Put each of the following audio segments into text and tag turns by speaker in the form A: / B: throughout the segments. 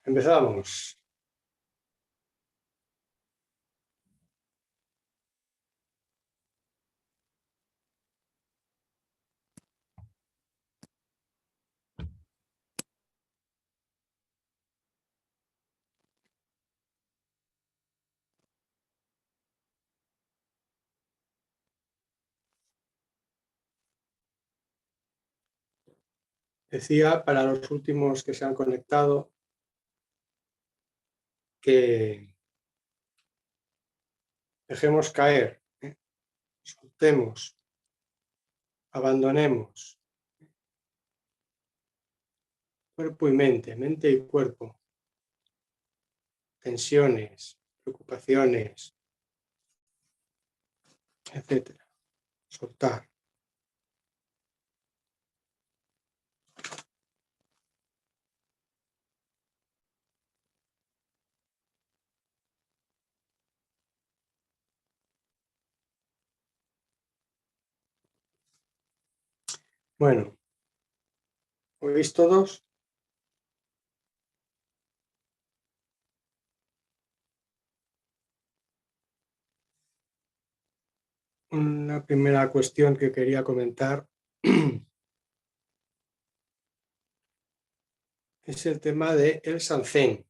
A: Empezamos. Decía para los últimos que se han conectado que dejemos caer, soltemos, abandonemos cuerpo y mente, mente y cuerpo, tensiones, preocupaciones, etcétera. Soltar. Bueno, ¿oís todos? Una primera cuestión que quería comentar es el tema de el Sanzen.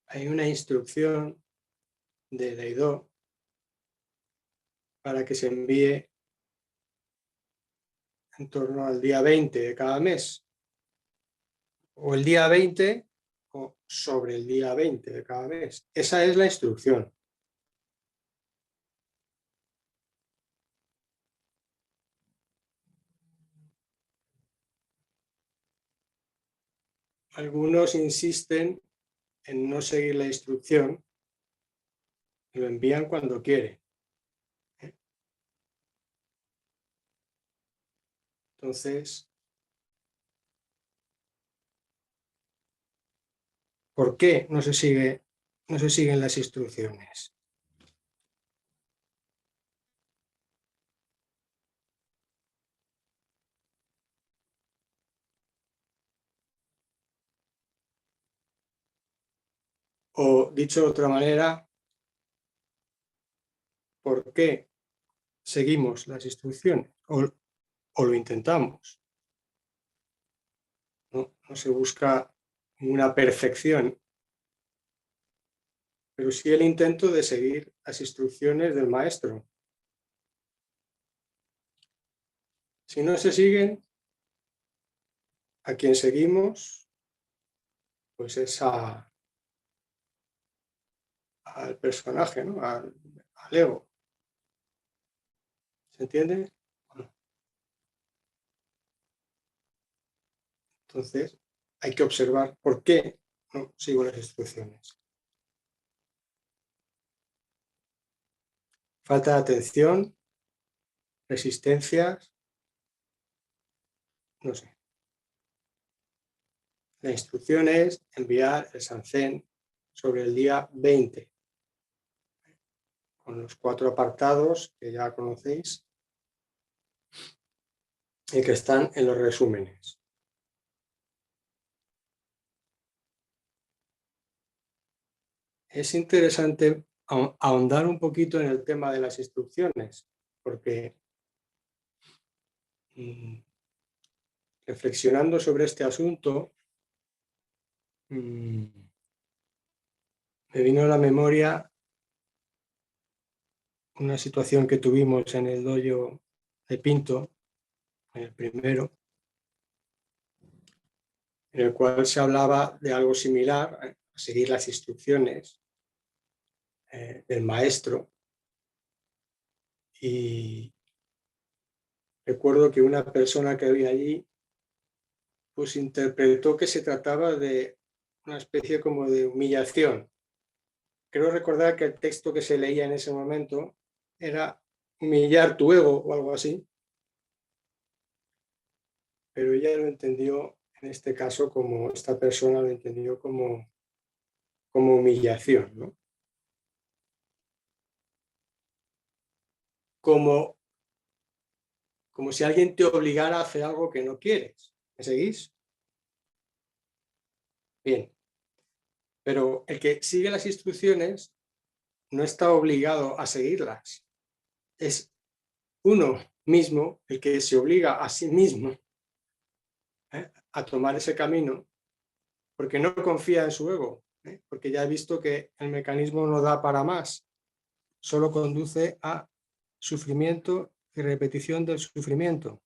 A: Hay una instrucción de Daido para que se envíe en torno al día 20 de cada mes, o el día 20 o sobre el día 20 de cada mes. Esa es la instrucción. Algunos insisten en no seguir la instrucción y lo envían cuando quieren. Entonces, ¿por qué no se siguen las instrucciones? O dicho de otra manera, ¿por qué seguimos las instrucciones? O lo intentamos. No se busca una perfección, pero sí el intento de seguir las instrucciones del maestro. Si no se siguen, a quien seguimos, pues es al personaje, ¿no? Al ego. ¿Se entiende? Bueno, entonces, hay que observar por qué no sigo las instrucciones. Falta de atención, resistencias, no sé. La instrucción es enviar el Sanzen sobre el día 20, con los 4 apartados que ya conocéis y que están en los resúmenes. Es interesante ahondar un poquito en el tema de las instrucciones, porque reflexionando sobre este asunto, me vino a la memoria una situación que tuvimos en el dojo de Pinto, en el primero, en el cual se hablaba de algo similar, a seguir las instrucciones del maestro. Y recuerdo que una persona que había allí pues interpretó que se trataba de una especie como de humillación. Creo recordar que el texto que se leía en ese momento era humillar tu ego o algo así, pero ella lo entendió en este caso como, esta persona lo entendió como humillación, ¿no? Como si alguien te obligara a hacer algo que no quieres. ¿Me seguís? Bien. Pero el que sigue las instrucciones no está obligado a seguirlas. Es uno mismo el que se obliga a sí mismo a tomar ese camino porque no confía en su ego, porque ya he visto que el mecanismo no da para más, solo conduce a sufrimiento y repetición del sufrimiento.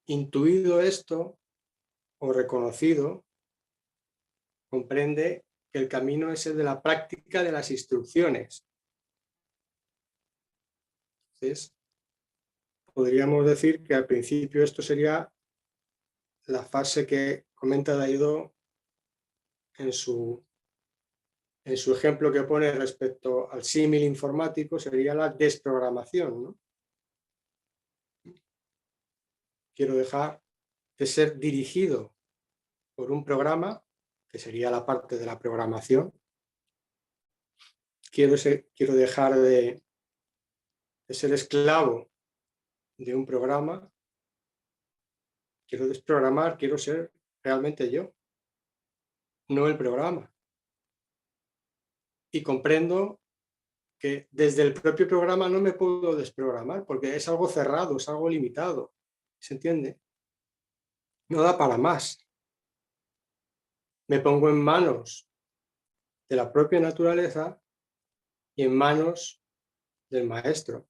A: Intuido esto o reconocido, comprende que el camino es el de la práctica de las instrucciones. Entonces, podríamos decir que al principio esto sería la fase que comenta Daido en su ejemplo que pone respecto al símil informático, sería la desprogramación, ¿no? Quiero dejar de ser dirigido por un programa, que sería la parte de la programación. Quiero dejar de ser esclavo de un programa. Quiero desprogramar, quiero ser realmente yo, no el programa. Y comprendo que desde el propio programa no me puedo desprogramar porque es algo cerrado, es algo limitado. ¿Se entiende? No da para más. Me pongo en manos de la propia naturaleza y en manos del maestro.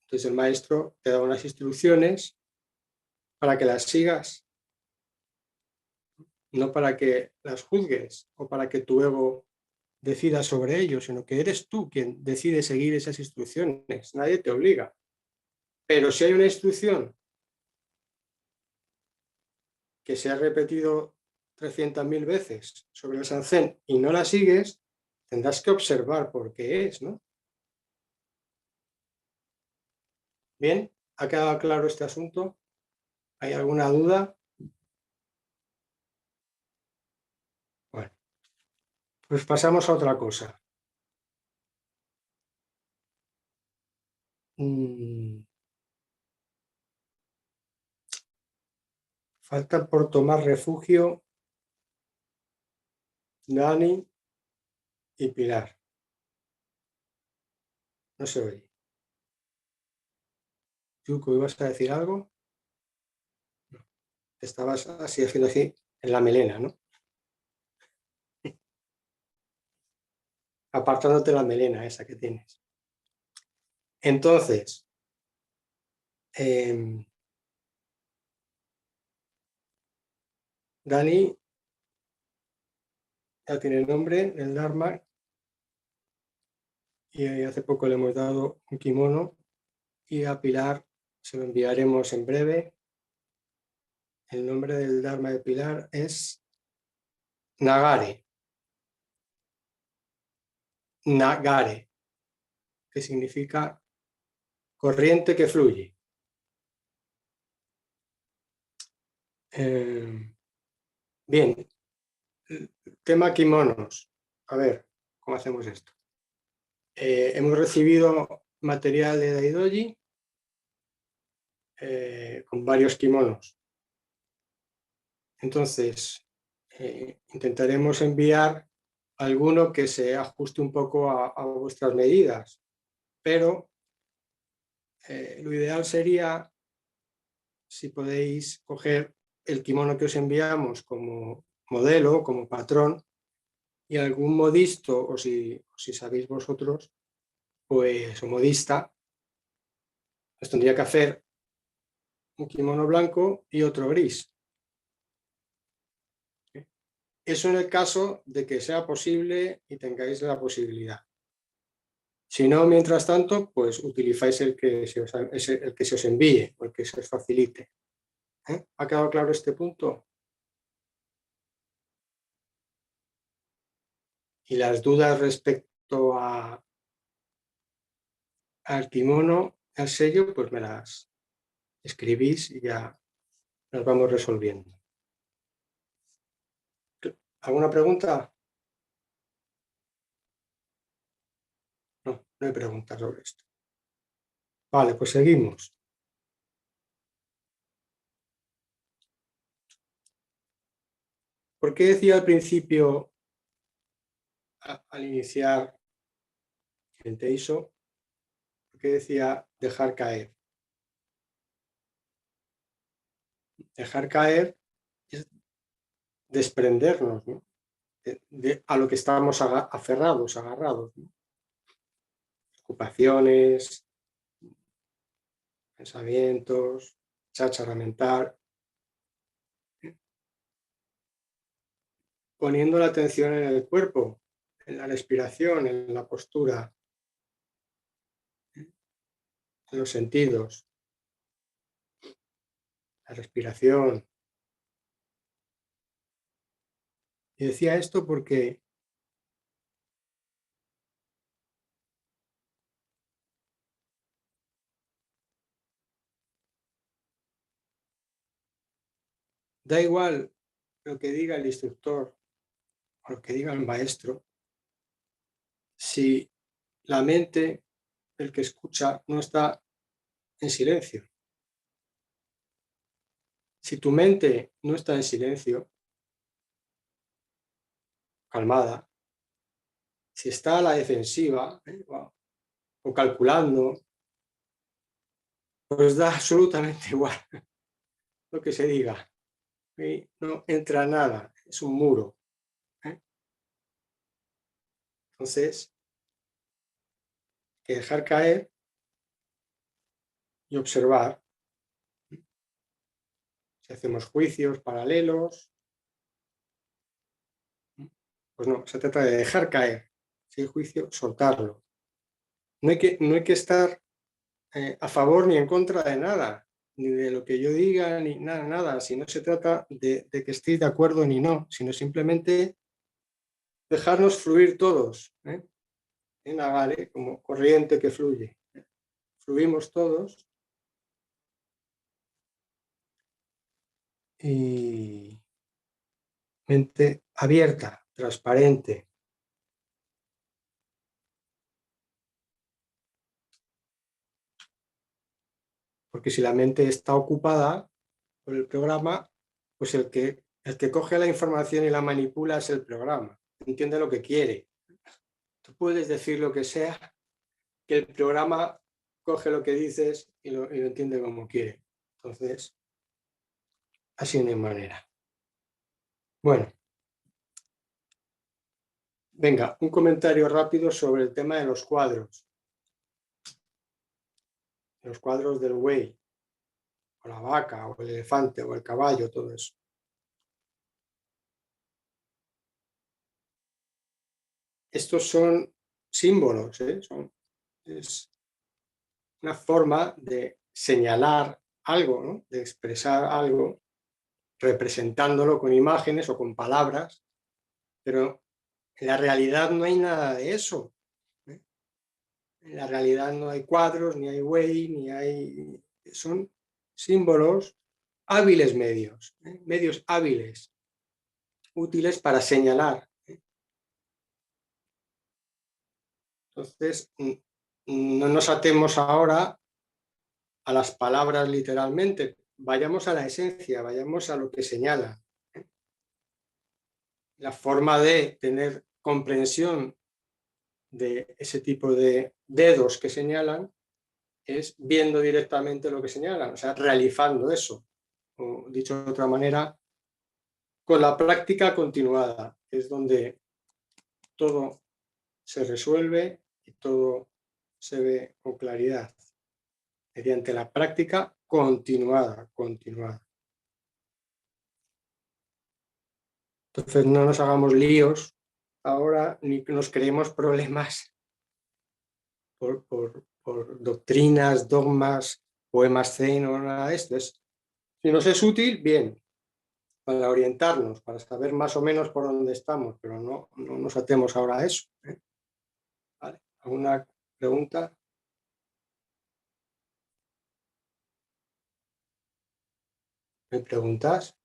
A: Entonces el maestro te da unas instrucciones para que las sigas, no para que las juzgues o para que tu ego decida sobre ello, sino que eres tú quien decide seguir esas instrucciones. Nadie te obliga. Pero si hay una instrucción que se ha repetido 300.000 veces sobre el Sanzen y no la sigues, tendrás que observar por qué es, ¿no? Bien, ¿ha quedado claro este asunto? ¿Hay alguna duda? Bueno, pues pasamos a otra cosa. Falta por tomar refugio Dani y Pilar. No se oye. Yuko, ¿ibas a decir algo? No. Estabas así haciendo así en la melena, ¿no? Apartándote la melena esa que tienes. Entonces, Dani ya tiene el nombre, el Dharma, y hace poco le hemos dado un kimono, y a Pilar se lo enviaremos en breve. El nombre del Dharma de Pilar es Nagare. Nagare, que significa corriente que fluye. Bien, tema kimonos. A ver, ¿cómo hacemos esto? Hemos recibido material de Daidoji con varios kimonos. Entonces, intentaremos enviar alguno que se ajuste un poco a vuestras medidas, pero lo ideal sería si podéis coger el kimono que os enviamos como modelo, como patrón, y algún modisto, o si sabéis vosotros, pues o modista, os tendría que hacer un kimono blanco y otro gris. Eso en el caso de que sea posible y tengáis la posibilidad. Si no, mientras tanto, pues utilizáis el que se os envíe o el que se os facilite. ¿Ha quedado claro este punto? Y las dudas respecto al kimono, al sello, pues me las escribís y ya las vamos resolviendo. ¿Alguna pregunta? No, no hay preguntas sobre esto. Vale, pues seguimos. ¿Por qué decía al principio, al iniciar el Teiso, por qué decía dejar caer? Dejar caer es desprendernos, ¿no? A lo que estábamos aferrados, agarrados, ¿no? Ocupaciones, pensamientos, cháchara mental, poniendo la atención en el cuerpo, en la respiración, en la postura, en los sentidos, la respiración. Y decía esto porque da igual lo que diga el instructor o lo que diga el maestro, si la mente, el que escucha, no está en silencio. Si tu mente no está en silencio, calmada, si está a la defensiva, o calculando, pues da absolutamente igual lo que se diga. Y no entra nada, es un muro. ¿Eh? Entonces, hay que dejar caer y observar. Si hacemos juicios paralelos, pues no, se trata de dejar caer. Si hay juicio, soltarlo. No hay que estar a favor ni en contra de nada, ni de lo que yo diga, ni nada, nada. Si no se trata de que estéis de acuerdo ni no, sino simplemente dejarnos fluir todos, ¿eh? En la vale, como corriente que fluye. Fluimos todos y mente abierta, transparente. Porque si la mente está ocupada por el programa, pues el que coge la información y la manipula es el programa. Entiende lo que quiere. Tú puedes decir lo que sea, que el programa coge lo que dices y lo entiende como quiere. Entonces, así no hay manera. Bueno, venga, un comentario rápido sobre el tema de los cuadros. Los cuadros del buey, o la vaca, o el elefante, o el caballo, todo eso. Estos son símbolos, ¿eh? Es una forma de señalar algo, ¿no? De expresar algo, representándolo con imágenes o con palabras, pero en la realidad no hay nada de eso. ¿Eh? En la realidad no hay cuadros, ni hay buey, ni hay... Son símbolos hábiles medios, ¿eh? Medios hábiles, útiles para señalar. Entonces, no nos atemos ahora a las palabras literalmente, vayamos a la esencia, vayamos a lo que señala. La forma de tener comprensión de ese tipo de dedos que señalan es viendo directamente lo que señalan, o sea, realizando eso. O dicho de otra manera, con la práctica continuada, es donde todo se resuelve y todo se ve con claridad, mediante la práctica continuada, continuada. Entonces no nos hagamos líos ahora ni nos creemos problemas por doctrinas, dogmas, poemas zen o nada de esto. Si nos es útil, bien, para orientarnos, para saber más o menos por dónde estamos, pero no nos atemos ahora a eso. ¿Eh? ¿Vale? ¿Alguna pregunta? ¿Me preguntas?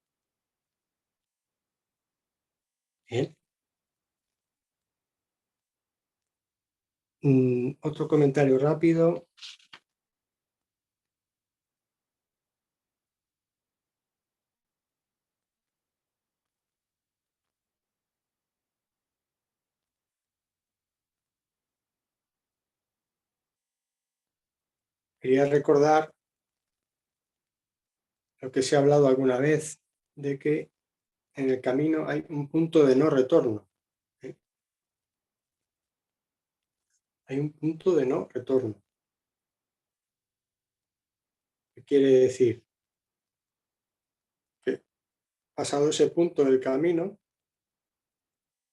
A: Bien. Otro comentario rápido. quería recordar lo que se ha hablado alguna vez, de que en el camino hay un punto de no retorno. Hay un punto de no retorno. ¿Qué quiere decir? Que pasado ese punto del camino,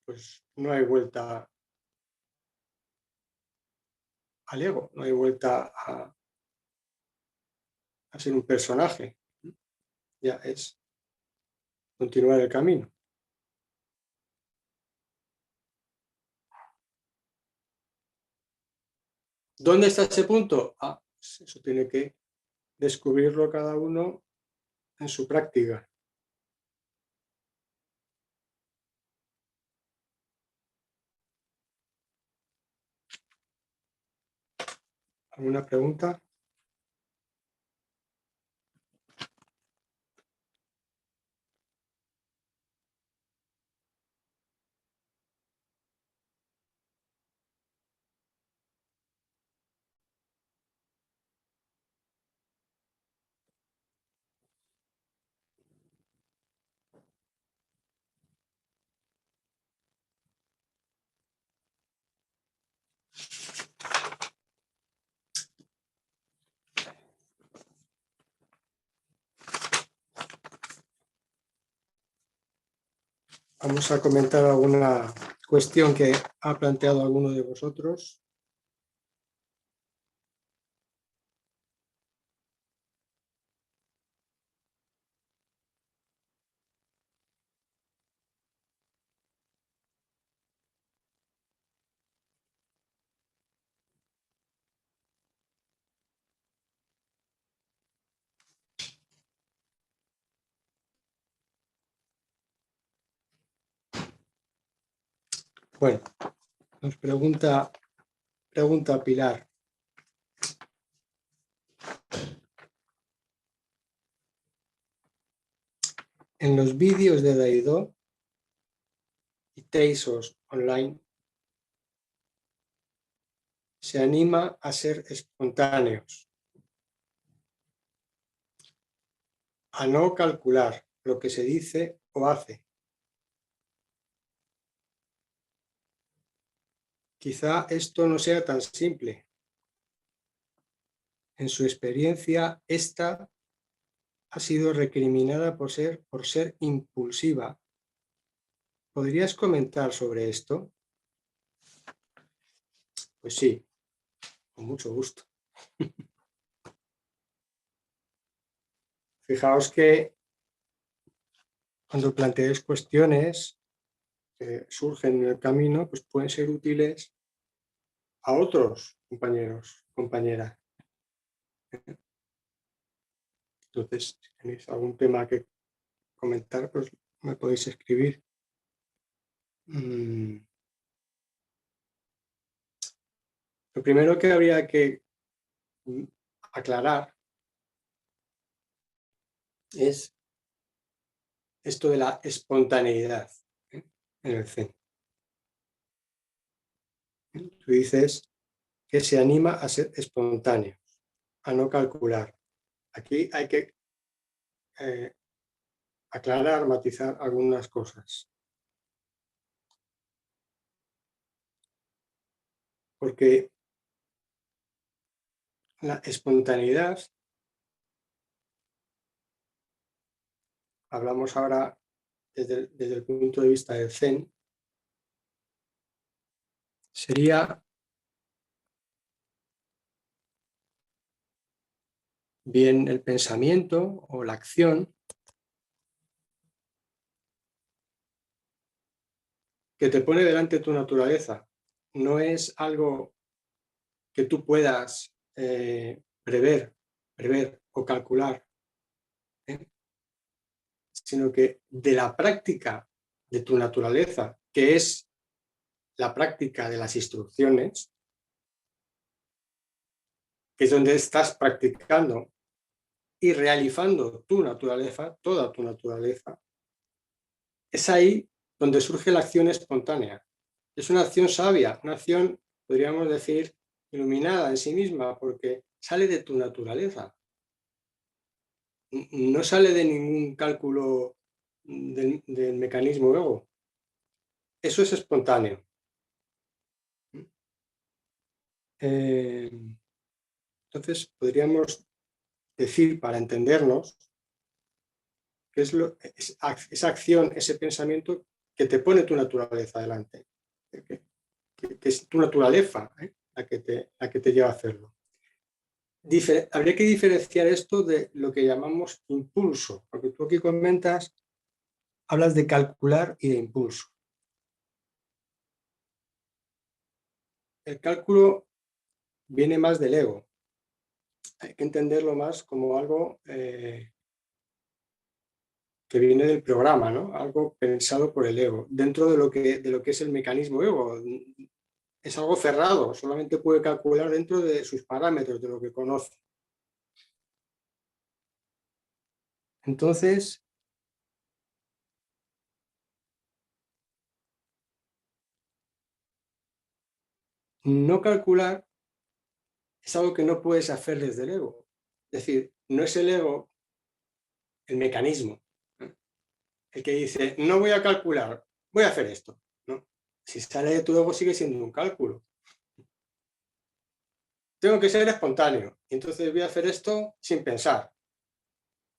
A: pues no hay vuelta al ego, no hay vuelta a ser un personaje. Ya es continuar el camino. ¿Dónde está ese punto? Pues eso tiene que descubrirlo cada uno en su práctica. ¿Alguna pregunta? Vamos a comentar alguna cuestión que ha planteado alguno de vosotros. Bueno, nos pregunta Pilar. En los vídeos de Daido y Teisos online se anima a ser espontáneos, a no calcular lo que se dice o hace. Quizá esto no sea tan simple. En su experiencia, esta ha sido recriminada por ser impulsiva. ¿Podrías comentar sobre esto? Pues sí, con mucho gusto. Fijaos que cuando planteéis cuestiones que surgen en el camino, pues pueden ser útiles a otros compañeros, compañeras. Entonces, si tenéis algún tema que comentar, pues me podéis escribir. Lo primero que habría que aclarar es esto de la espontaneidad en el Zen. Tú dices que se anima a ser espontáneo, a no calcular. Aquí hay que aclarar, matizar algunas cosas. Porque la espontaneidad, hablamos ahora desde el punto de vista del Zen, sería bien el pensamiento o la acción que te pone delante tu naturaleza. No es algo que tú puedas prever o calcular, sino que de la práctica de tu naturaleza, que es la práctica de las instrucciones, que es donde estás practicando y realizando tu naturaleza, toda tu naturaleza, es ahí donde surge la acción espontánea. Es una acción sabia, una acción, podríamos decir, iluminada en sí misma, porque sale de tu naturaleza. No sale de ningún cálculo del mecanismo ego. Eso es espontáneo. Entonces, podríamos decir, para entendernos, que es esa acción, ese pensamiento que te pone tu naturaleza delante, que es tu naturaleza, la que te lleva a hacerlo. Habría que diferenciar esto de lo que llamamos impulso, porque tú aquí comentas, hablas de calcular y de impulso. El cálculo viene más del ego. Hay que entenderlo más como algo que viene del programa, ¿no? Algo pensado por el ego, dentro de lo que es el mecanismo ego. Es algo cerrado, solamente puede calcular dentro de sus parámetros, de lo que conoce. Entonces, no calcular es algo que no puedes hacer desde el ego. Es decir, no es el ego el mecanismo, ¿no? El que dice, no voy a calcular, voy a hacer esto, ¿no? Si sale de tu ego sigue siendo un cálculo. Tengo que ser espontáneo, y entonces voy a hacer esto sin pensar,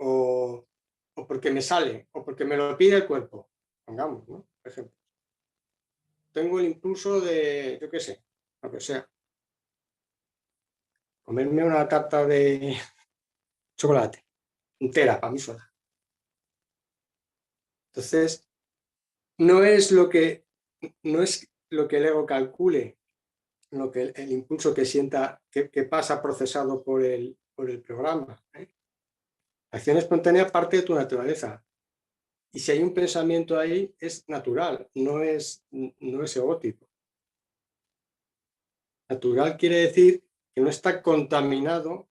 A: o porque me sale, o porque me lo pide el cuerpo, pongamos, ¿no? Por ejemplo. Tengo el impulso de, yo qué sé, lo que sea, comerme una tarta de chocolate, entera, para mí sola. Entonces, no es lo que el ego calcule, lo que el impulso que sienta, que pasa procesado por el programa. La acción espontánea parte de tu naturaleza. Y si hay un pensamiento ahí, es natural, no es egótico. Natural quiere decir que no está contaminado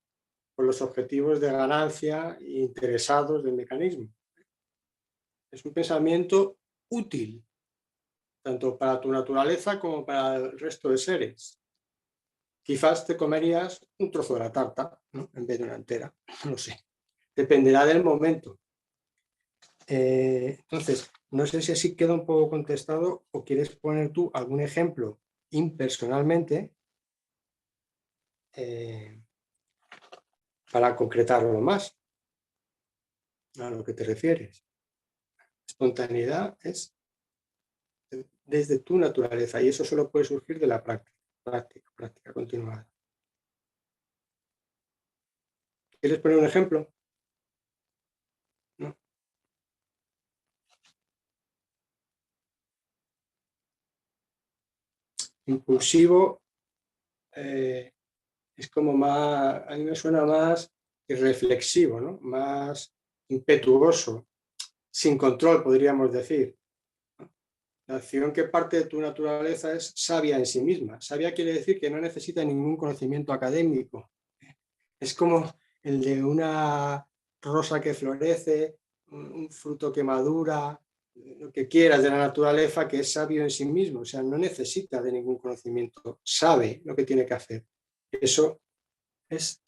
A: por los objetivos de ganancia interesados del mecanismo. Es un pensamiento útil, tanto para tu naturaleza como para el resto de seres. Quizás te comerías un trozo de la tarta, ¿no? En vez de una entera, no sé. Dependerá del momento. Entonces, no sé si así queda un poco contestado o quieres poner tú algún ejemplo impersonalmente para concretarlo más a lo que te refieres. Espontaneidad es desde tu naturaleza y eso solo puede surgir de la práctica continuada. ¿Quieres poner un ejemplo? ¿No? Impulsivo es como más, a mí me suena más irreflexivo, ¿no? Más impetuoso, sin control, podríamos decir. La acción que parte de tu naturaleza es sabia en sí misma. Sabia quiere decir que no necesita ningún conocimiento académico. Es como el de una rosa que florece, un fruto que madura, lo que quieras de la naturaleza, que es sabio en sí mismo. O sea, no necesita de ningún conocimiento. Sabe lo que tiene que hacer. Eso es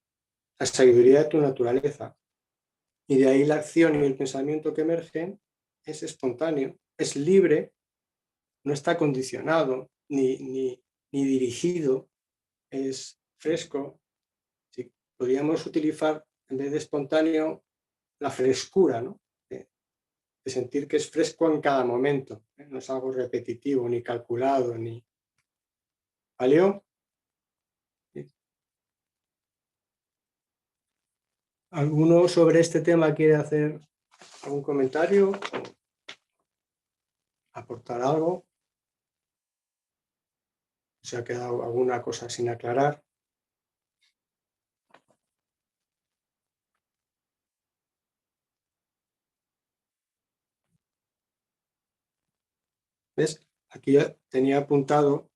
A: la sabiduría de tu naturaleza. Y de ahí la acción y el pensamiento que emergen es espontáneo, es libre, no está condicionado ni dirigido, es fresco. Sí, podríamos utilizar, en vez de espontáneo, la frescura, ¿no? De sentir que es fresco en cada momento, ¿eh? No es algo repetitivo, ni calculado, ni... ¿Valió? Sí. ¿Alguno sobre este tema quiere hacer algún comentario? ¿Aportar algo? ¿Se ha quedado alguna cosa sin aclarar? ¿Ves? Aquí ya tenía apuntado,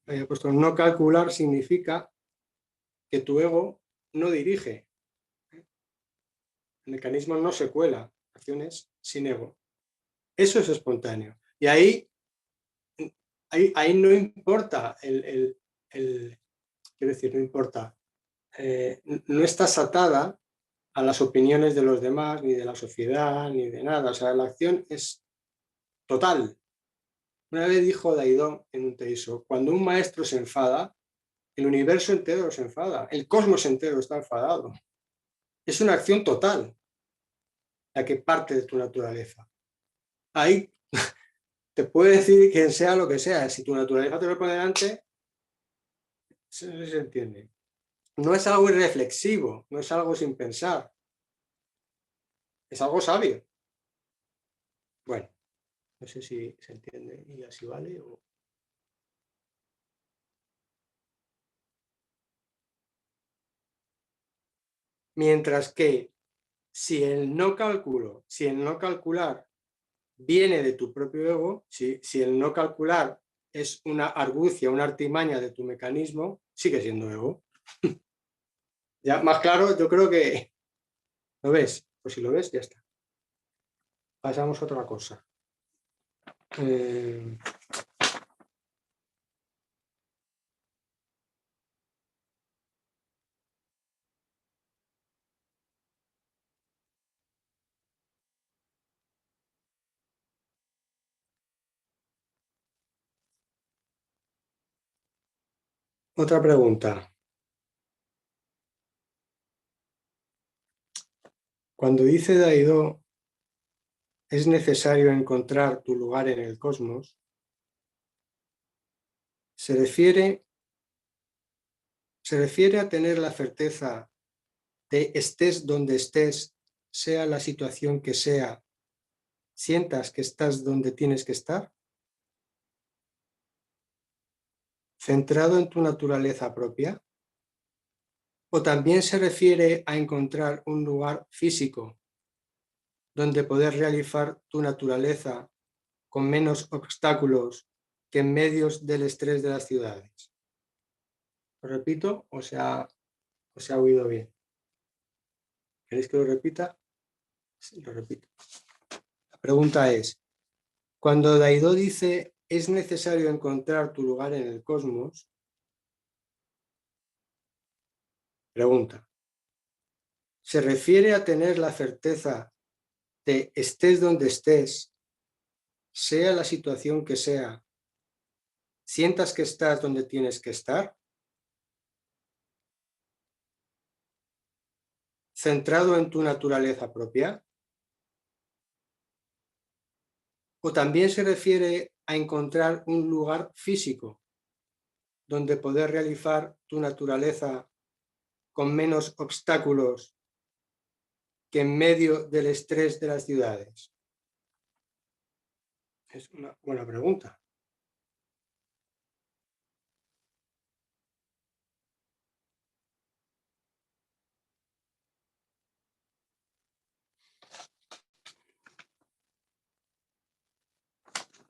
A: había puesto no calcular significa que tu ego no dirige. El mecanismo no se cuela, acciones sin ego. Eso es espontáneo. Y ahí no importa quiero decir, no importa. no estás atada a las opiniones de los demás, ni de la sociedad, ni de nada. O sea, la acción es total. Una vez dijo Daidó en un teiso, cuando un maestro se enfada, el universo entero se enfada, el cosmos entero está enfadado. Es una acción total la que parte de tu naturaleza. Ahí te puede decir quien sea lo que sea. Si tu naturaleza te lo pone delante, no sé si se entiende. No es algo irreflexivo, no es algo sin pensar, es algo sabio. Bueno, no sé si se entiende y así vale. Mientras que si el no calcular viene de tu propio ego, si el no calcular es una argucia, una artimaña de tu mecanismo, sigue siendo ego. Ya más claro, yo creo que lo ves. Pues si lo ves, ya está. Pasamos a otra cosa. Eh, Otra pregunta. Cuando dice Daidó, es necesario encontrar tu lugar en el cosmos, se refiere a tener la certeza de estés donde estés, sea la situación que sea, sientas que estás donde tienes que estar, centrado en tu naturaleza propia, o también se refiere a encontrar un lugar físico donde poder realizar tu naturaleza con menos obstáculos que en medios del estrés de las ciudades. ¿Lo repito o se ha oído bien? ¿Queréis que lo repita? Sí, lo repito. La pregunta es, cuando Daidó dice es necesario encontrar tu lugar en el cosmos, pregunta, ¿se refiere a tener la certeza de estés donde estés, sea la situación que sea, sientas que estás donde tienes que estar, centrado en tu naturaleza propia? ¿O también se refiere a encontrar un lugar físico donde poder realizar tu naturaleza con menos obstáculos que en medio del estrés de las ciudades? Es una buena pregunta.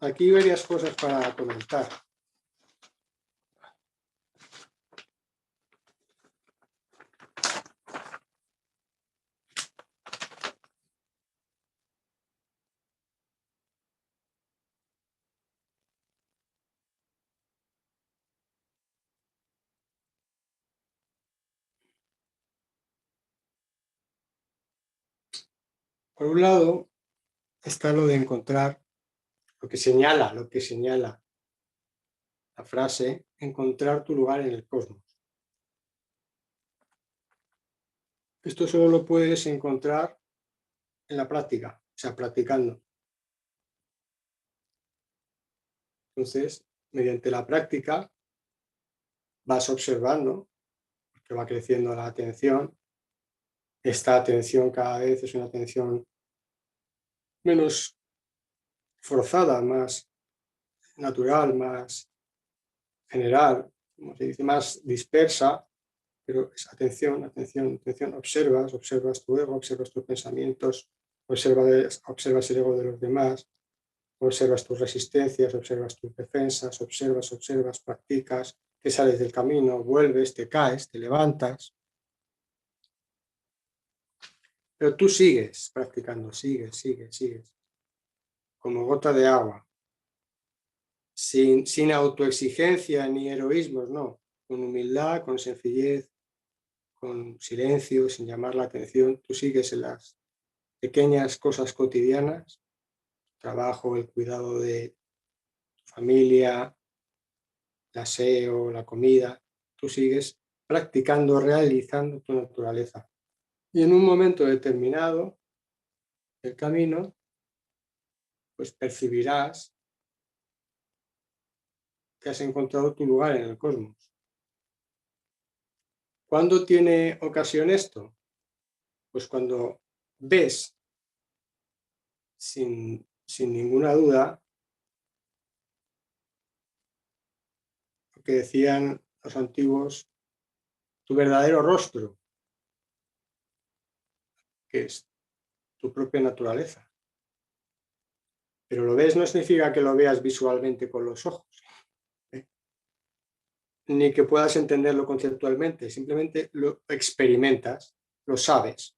A: Aquí hay varias cosas para comentar. Por un lado, está lo de encontrar, lo que señala la frase, encontrar tu lugar en el cosmos. Esto solo lo puedes encontrar en la práctica, o sea, practicando. Entonces, mediante la práctica vas observando, que va creciendo la atención. Esta atención cada vez es una atención menos forzada, más natural, más general, como se dice, más dispersa, pero es atención, atención, atención. Observas tu ego, observas tus pensamientos, observas el ego de los demás, observas tus resistencias, observas tus defensas, observas, practicas, te sales del camino, vuelves, te caes, te levantas. Pero tú sigues practicando, sigues, como gota de agua, sin autoexigencia ni heroísmos, no, con humildad, con sencillez, con silencio, sin llamar la atención. Tú sigues en las pequeñas cosas cotidianas, trabajo, el cuidado de tu familia, el aseo, la comida. Tú sigues practicando, realizando tu naturaleza. Y en un momento determinado del camino, pues percibirás que has encontrado tu lugar en el cosmos. ¿Cuándo tiene ocasión esto? Pues cuando ves sin ninguna duda lo que decían los antiguos, tu verdadero rostro, que es tu propia naturaleza. Pero lo ves no significa que lo veas visualmente con los ojos, ni que puedas entenderlo conceptualmente, simplemente lo experimentas, lo sabes.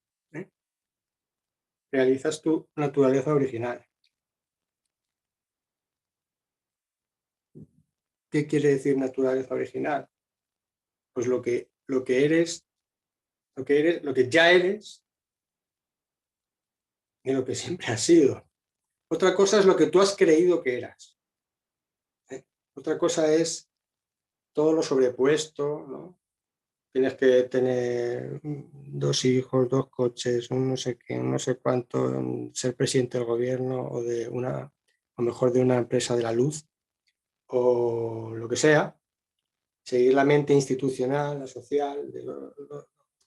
A: Realizas tu naturaleza original. ¿Qué quiere decir naturaleza original? Pues lo que eres, lo que ya eres y lo que siempre has sido. Otra cosa es lo que tú has creído que eras. Otra cosa es todo lo sobrepuesto, ¿no? Tienes que tener 2 hijos, 2 coches, un no sé qué, un no sé cuánto, ser presidente del gobierno o de o mejor de una empresa de la luz o lo que sea, seguir la mente institucional, la social,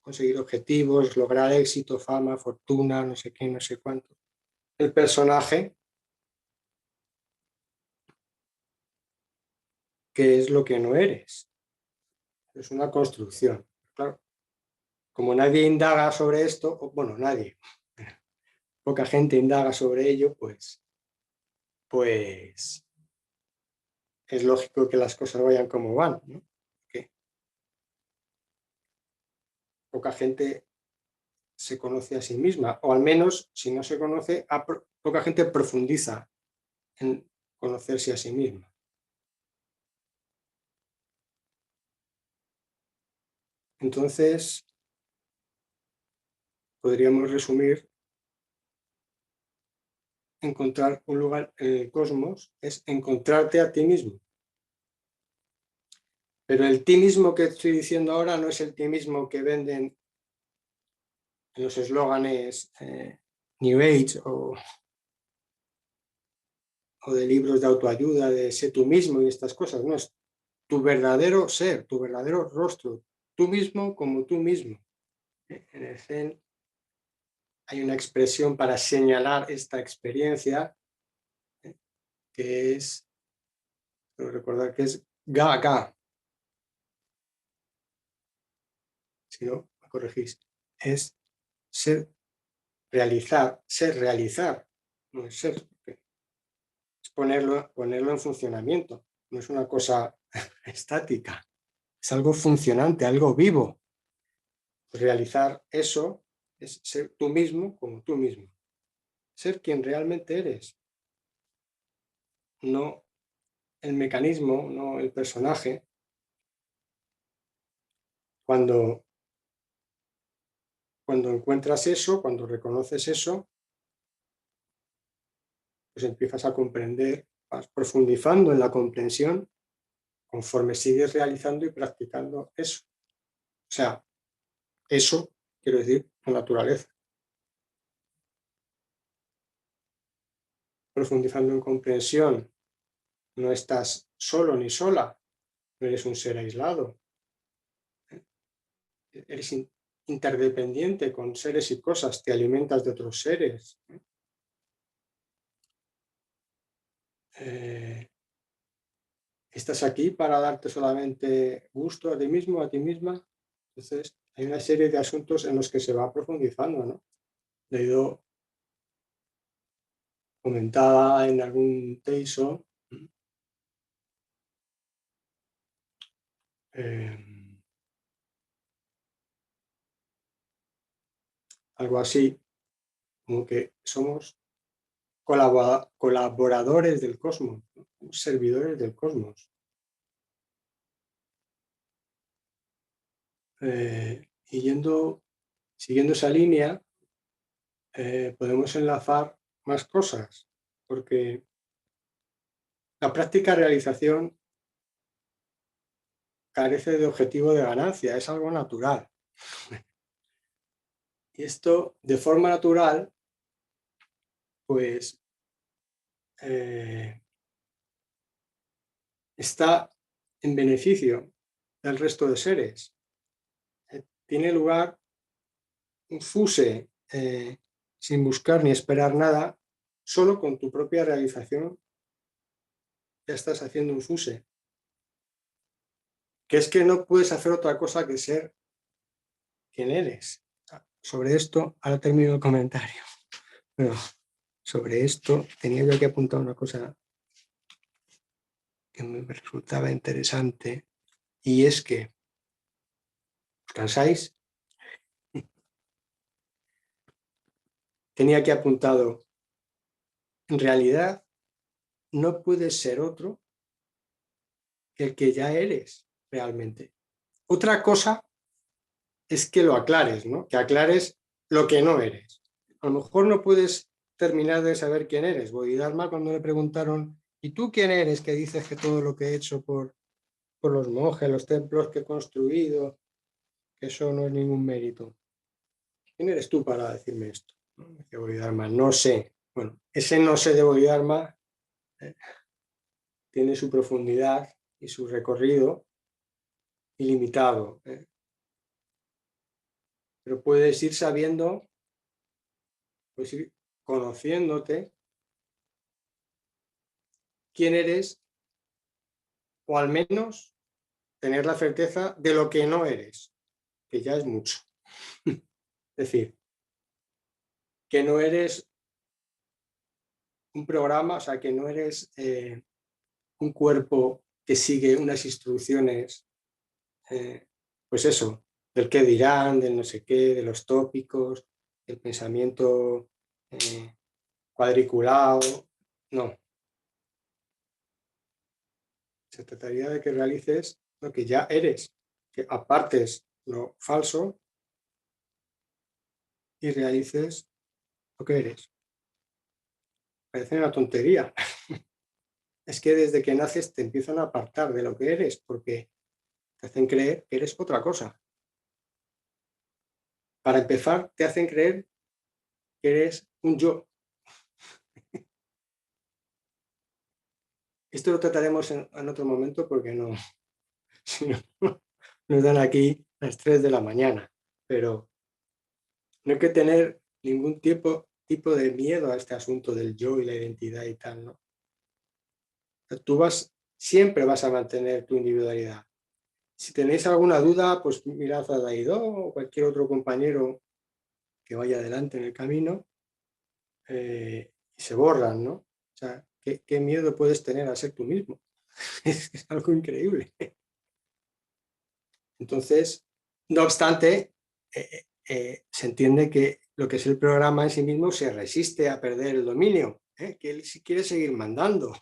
A: conseguir objetivos, lograr éxito, fama, fortuna, no sé qué, no sé cuánto. El personaje, que es lo que no eres, es una construcción. Claro, como nadie indaga sobre esto, bueno, nadie, poca gente indaga sobre ello, pues es lógico que las cosas vayan como van, ¿no? Que poca gente se conoce a sí misma, o al menos, si no se conoce, poca gente profundiza en conocerse a sí misma. Entonces, podríamos resumir, encontrar un lugar en el cosmos es encontrarte a ti mismo. Pero el ti mismo que estoy diciendo ahora no es el ti mismo que venden en los eslóganes New Age o de libros de autoayuda, de sé tú mismo y estas cosas. No, es tu verdadero ser, tu verdadero rostro, tú mismo como tú mismo. En el Zen hay una expresión para señalar esta experiencia que es, recordar que es ga, si no, me corregís, es ser, realizar, no es ser, es ponerlo en funcionamiento, no es una cosa estática, es algo funcionante, algo vivo. Realizar eso es ser tú mismo como tú mismo, ser quien realmente eres, no el mecanismo, no el personaje. Cuando encuentras eso, cuando reconoces eso, pues empiezas a comprender, vas profundizando en la comprensión conforme sigues realizando y practicando eso. O sea, eso quiero decir la naturaleza. Profundizando en comprensión, no estás solo ni sola, no eres un ser aislado, eres interdependiente con seres y cosas, te alimentas de otros seres. Estás aquí para darte solamente gusto a ti mismo, a ti misma. Entonces, hay una serie de asuntos en los que se va profundizando, ¿no? Leído, comentaba en algún texto, eh, algo así, como que somos colaboradores del cosmos, ¿no? Servidores del cosmos. Y siguiendo esa línea, podemos enlazar más cosas, porque la práctica realización carece de objetivo de ganancia, es algo natural. Y esto, de forma natural, pues está en beneficio del resto de seres. Tiene lugar un fuse sin buscar ni esperar nada, solo con tu propia realización ya estás haciendo un fuse. Que es que no puedes hacer otra cosa que ser quien eres. Sobre esto, ahora termino el comentario, pero sobre esto tenía yo que apuntar una cosa que me resultaba interesante, y es que, ¿os cansáis? Tenía que apuntado, en realidad no puedes ser otro que el que ya eres realmente. Otra cosa es que lo aclares, ¿no? Que aclares lo que no eres. A lo mejor no puedes terminar de saber quién eres. Bodhidharma, cuando le preguntaron, ¿y tú quién eres? Que dices que todo lo que he hecho por los monjes, los templos que he construido, que eso no es ningún mérito. ¿Quién eres tú para decirme esto? Dice Bodhidharma, no sé. Bueno, ese no sé de Bodhidharma tiene su profundidad y su recorrido ilimitado. Pero puedes ir sabiendo, puedes ir conociéndote quién eres, o al menos tener la certeza de lo que no eres, que ya es mucho. Es decir, que no eres un programa, o sea, que no eres un cuerpo que sigue unas instrucciones, pues eso, del qué dirán, del no sé qué, de los tópicos, del pensamiento cuadriculado. No, se trataría de que realices lo que ya eres, que apartes lo falso y realices lo que eres. Parece una tontería. Es que desde que naces te empiezan a apartar de lo que eres porque te hacen creer que eres otra cosa. Para empezar, te hacen creer que eres un yo. Esto lo trataremos en otro momento porque no, si no, nos dan aquí las 3 de la mañana. Pero no hay que tener ningún tipo de miedo a este asunto del yo y la identidad y tal, ¿no? Siempre vas a mantener tu individualidad. Si tenéis alguna duda, pues mirad a Daido o cualquier otro compañero que vaya adelante en el camino y se borran, ¿no? O sea, ¿qué miedo puedes tener a ser tú mismo? Es algo increíble. Entonces, no obstante, se entiende que lo que es el programa en sí mismo se resiste a perder el dominio, que él si quiere seguir mandando.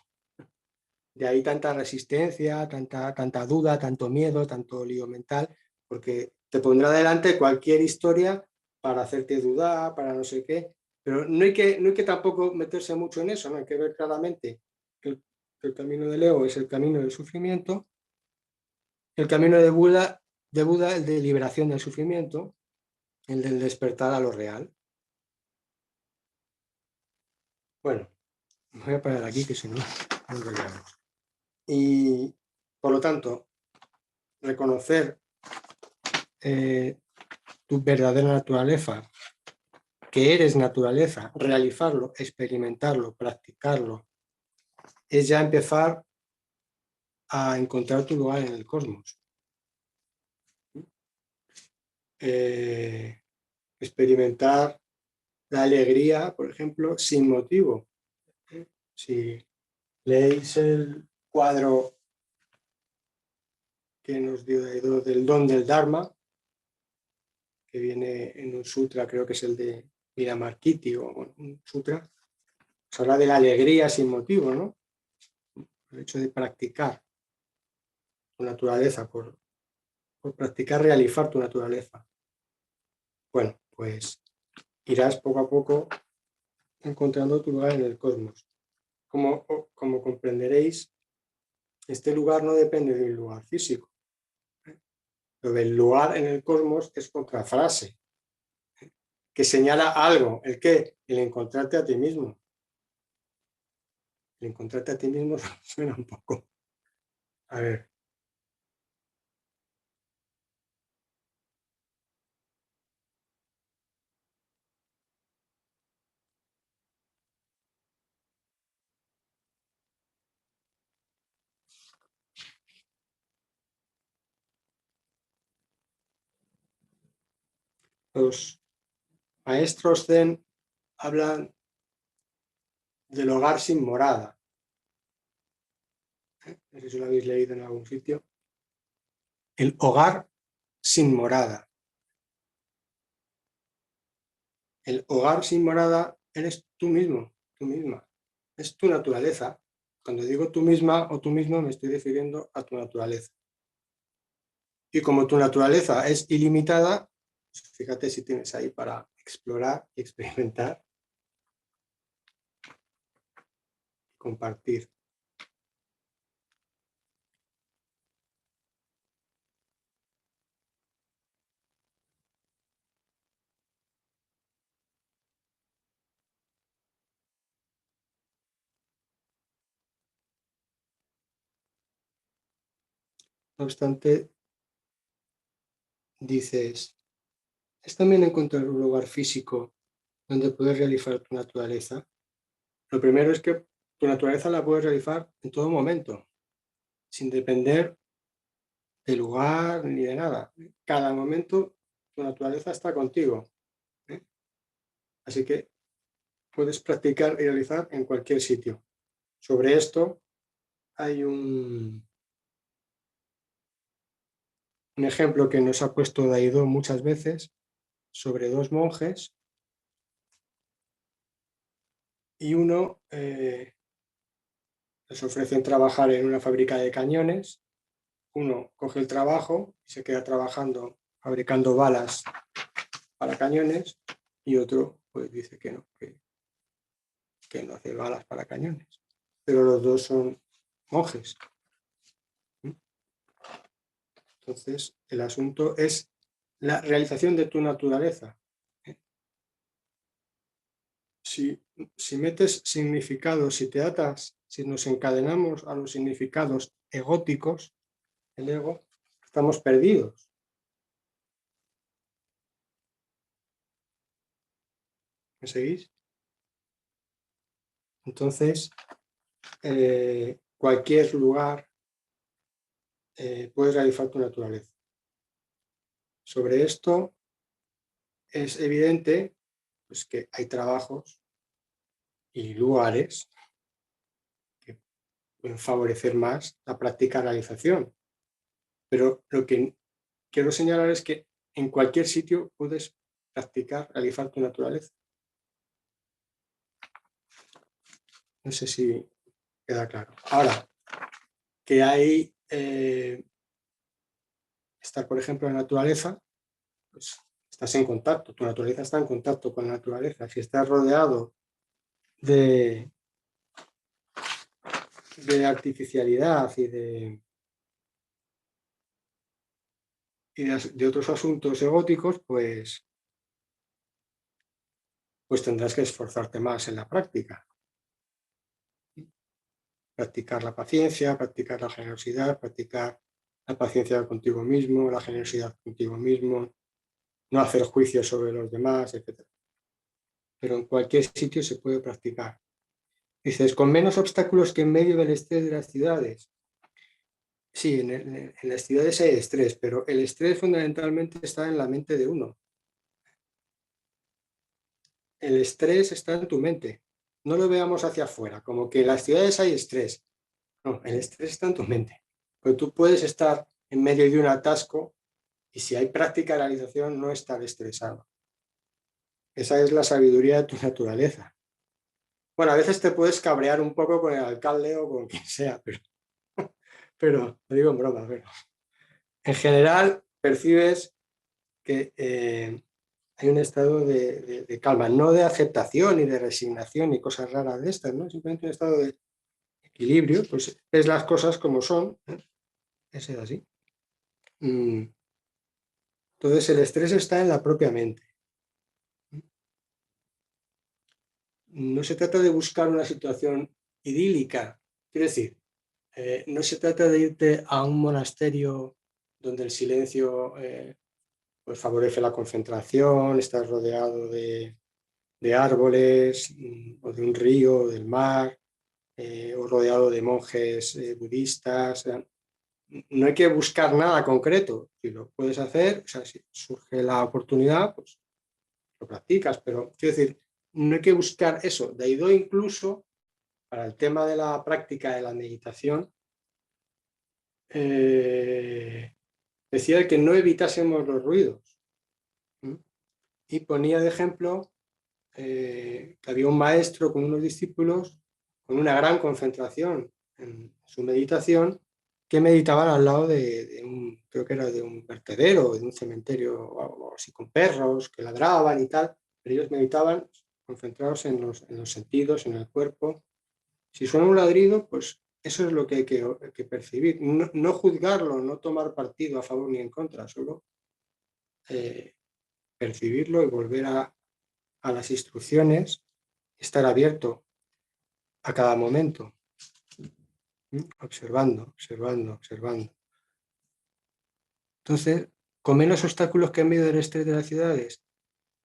A: De ahí tanta resistencia, tanta duda, tanto miedo, tanto lío mental, porque te pondrá delante cualquier historia para hacerte dudar, para no sé qué, pero no hay que tampoco meterse mucho en eso, no hay que ver claramente que el camino del ego es el camino del sufrimiento, el camino de Buda el de liberación del sufrimiento, el del despertar a lo real. Bueno, me voy a parar aquí que si no, no enrollamos. Y por lo tanto, reconocer tu verdadera naturaleza, que eres naturaleza, realizarlo, experimentarlo, practicarlo, es ya empezar a encontrar tu lugar en el cosmos. Experimentar la alegría, por ejemplo, sin motivo. Si leéis el cuadro que nos dio del don del Dharma, que viene en un sutra, creo que es el de Miramarkiti o un sutra, se habla de la alegría sin motivo, ¿no? El hecho de practicar tu naturaleza, por practicar realizar tu naturaleza. Bueno, pues irás poco a poco encontrando tu lugar en el cosmos. Como comprenderéis, este lugar no depende de un lugar físico. Lo del lugar en el cosmos es otra frase que señala algo. ¿El qué? El encontrarte a ti mismo. El encontrarte a ti mismo suena un poco. A ver. Los maestros Zen hablan del hogar sin morada. No sé si lo habéis leído en algún sitio. El hogar sin morada. El hogar sin morada eres tú mismo, tú misma. Es tu naturaleza. Cuando digo tú misma o tú mismo me estoy refiriendo a tu naturaleza. Y como tu naturaleza es ilimitada, pues fíjate si tienes ahí para explorar y experimentar y compartir. No obstante, dices, ¿es también encontrar un lugar físico donde puedes realizar tu naturaleza? Lo primero es que tu naturaleza la puedes realizar en todo momento, sin depender de lugar ni de nada. Cada momento tu naturaleza está contigo, ¿eh? Así que puedes practicar y realizar en cualquier sitio. Sobre esto hay un ejemplo que nos ha puesto Daido muchas veces sobre dos monjes y uno les ofrecen trabajar en una fábrica de cañones. Uno coge el trabajo y se queda trabajando fabricando balas para cañones y otro pues dice que no, que no hace balas para cañones. Pero los dos son monjes. Entonces, el asunto es la realización de tu naturaleza. Si metes significados, si te atas, si nos encadenamos a los significados egóticos, el ego, estamos perdidos. ¿Me seguís? Entonces, cualquier lugar puedes realizar tu naturaleza. Sobre esto es evidente pues, que hay trabajos y lugares que pueden favorecer más la práctica realización. Pero lo que quiero señalar es que en cualquier sitio puedes practicar, realizar tu naturaleza. No sé si queda claro. Ahora, que hay estar, por ejemplo, en la naturaleza, pues estás en contacto, tu naturaleza está en contacto con la naturaleza. Si estás rodeado de, de artificialidad y de otros asuntos egóticos, pues tendrás que esforzarte más en la práctica. Practicar la paciencia, practicar la generosidad, practicar la paciencia contigo mismo, la generosidad contigo mismo, no hacer juicios sobre los demás, etc. Pero en cualquier sitio se puede practicar. Dices, con menos obstáculos que en medio del estrés de las ciudades. Sí, en las ciudades hay estrés, pero el estrés fundamentalmente está en la mente de uno. El estrés está en tu mente. No lo veamos hacia afuera, como que en las ciudades hay estrés. No, el estrés está en tu mente. Pero tú puedes estar en medio de un atasco y si hay práctica de realización no estar estresado. Esa es la sabiduría de tu naturaleza. Bueno, a veces te puedes cabrear un poco con el alcalde o con quien sea, pero lo digo en broma, pero en general percibes que hay un estado de calma, no de aceptación ni de resignación ni cosas raras de estas, ¿no? Simplemente un estado de equilibrio, pues ves las cosas como son, ¿eh? Es así. Entonces el estrés está en la propia mente. No se trata de buscar una situación idílica, quiero decir, no se trata de irte a un monasterio donde el silencio pues favorece la concentración, estás rodeado de árboles o de un río, o del mar, o rodeado de monjes budistas. No hay que buscar nada concreto. Si lo puedes hacer, o sea, si surge la oportunidad, pues lo practicas, pero quiero decir, no hay que buscar eso. De ahí doy incluso para el tema de la práctica de la meditación, decía que no evitásemos los ruidos. ¿Mm? Y ponía de ejemplo que había un maestro con unos discípulos con una gran concentración en su meditación que meditaban al lado de un, creo que era de un vertedero, de un cementerio o algo así, con perros que ladraban y tal, pero ellos meditaban concentrados en los sentidos, en el cuerpo. Si suena un ladrido, pues eso es lo que hay que percibir. No, no juzgarlo, no tomar partido a favor ni en contra, solo eh, percibirlo y volver a las instrucciones, estar abierto a cada momento, observando, observando, observando. Entonces, con menos obstáculos que en medio del estrés de las ciudades.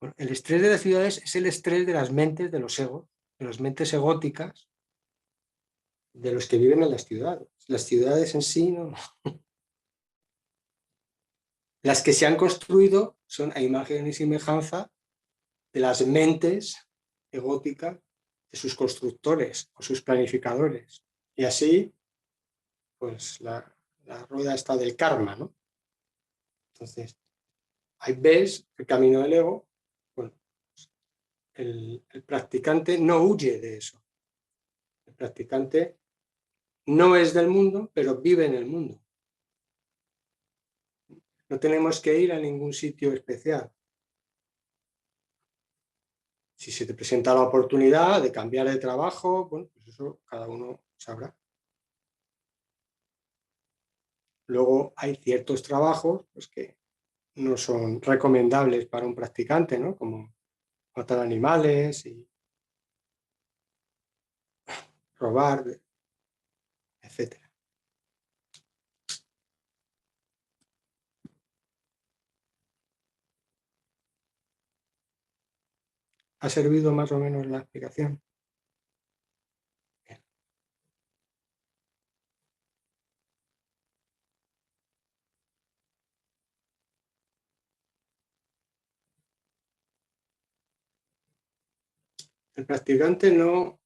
A: Bueno, el estrés de las ciudades es el estrés de las mentes de los egos, de las mentes egóticas, de los que viven en las ciudades. Las ciudades en sí, no. Las que se han construido son a imagen y semejanza de las mentes egóticas de sus constructores o sus planificadores. Y así, pues la rueda está del karma, ¿no? Entonces, ahí ves el camino del ego. Bueno, el practicante no huye de eso. El practicante no es del mundo, pero vive en el mundo. No tenemos que ir a ningún sitio especial. Si se te presenta la oportunidad de cambiar de trabajo, bueno, pues eso cada uno sabrá. Luego hay ciertos trabajos pues, que no son recomendables para un practicante, ¿no? Como matar animales y robar, etcétera. ¿Ha servido más o menos la explicación? El practicante no,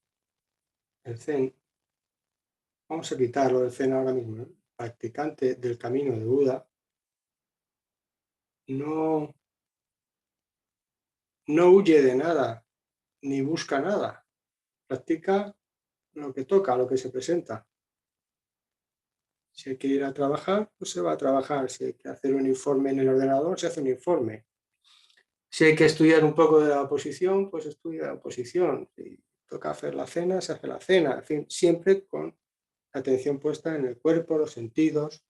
A: el Zen, vamos a quitarlo del Zen ahora mismo, ¿no? El practicante del camino de Buda no, no huye de nada, ni busca nada. Practica lo que toca, lo que se presenta. Si hay que ir a trabajar, pues se va a trabajar. Si hay que hacer un informe en el ordenador, se hace un informe. Si hay que estudiar un poco de la oposición, pues estudia la oposición. Si toca hacer la cena, se hace la cena. En fin, siempre con la atención puesta en el cuerpo, los sentidos,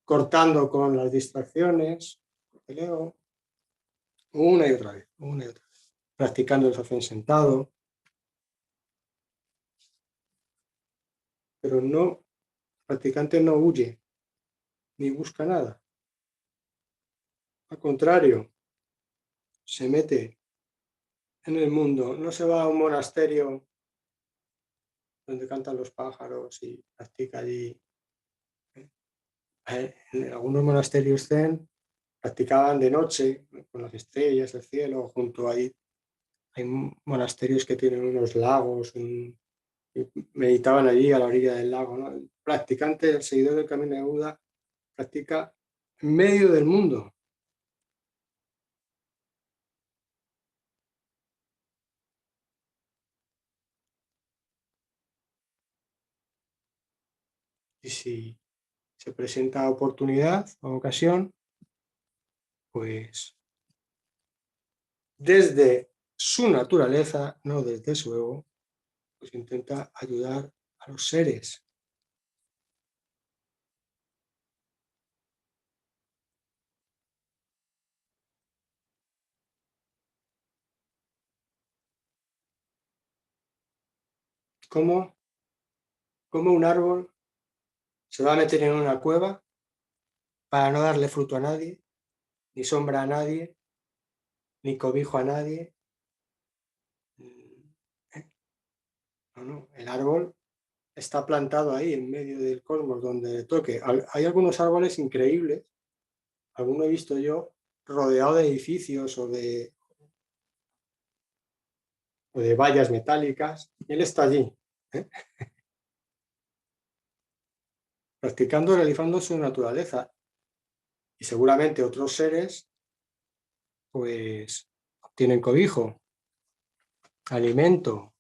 A: cortando con las distracciones, el ego, una y otra vez, una y otra vez. Practicando el zazen sentado, pero no, el practicante no huye ni busca nada. Al contrario, se mete en el mundo, no se va a un monasterio donde cantan los pájaros y practica allí. En algunos monasterios zen practicaban de noche con las estrellas, el cielo, junto ahí. Hay monasterios que tienen unos lagos, y meditaban allí a la orilla del lago, ¿no? El practicante, el seguidor del camino de Buda, practica en medio del mundo. Y si se presenta oportunidad o ocasión, pues desde su naturaleza, no desde su ego, pues intenta ayudar a los seres. ¿Cómo un árbol se va a meter en una cueva para no darle fruto a nadie, ni sombra a nadie, ni cobijo a nadie? No, no, el árbol está plantado ahí en medio del cosmos donde le toque. Hay algunos árboles increíbles, alguno he visto yo, rodeado de edificios o de vallas metálicas, y él está allí, ¿eh? Practicando, realizando su naturaleza. Y seguramente otros seres, pues, obtienen cobijo, alimento,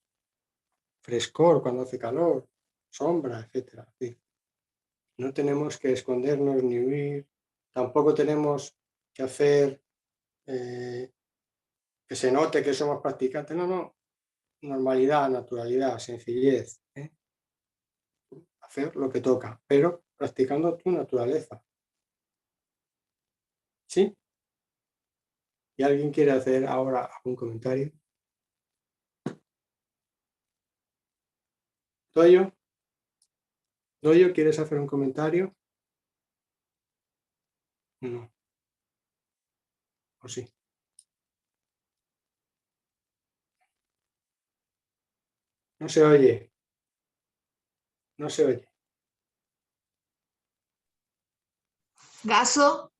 A: frescor cuando hace calor, sombra, etcétera. Sí. No tenemos que escondernos ni huir, tampoco tenemos que hacer que se note que somos practicantes. No, no, normalidad, naturalidad, sencillez, ¿eh? Hacer lo que toca, pero practicando tu naturaleza. ¿Sí? ¿Y alguien quiere hacer ahora algún comentario? ¿Doyo? ¿Doyo, quieres hacer un comentario? No. ¿O sí? No se oye. No se oye.
B: Gaso,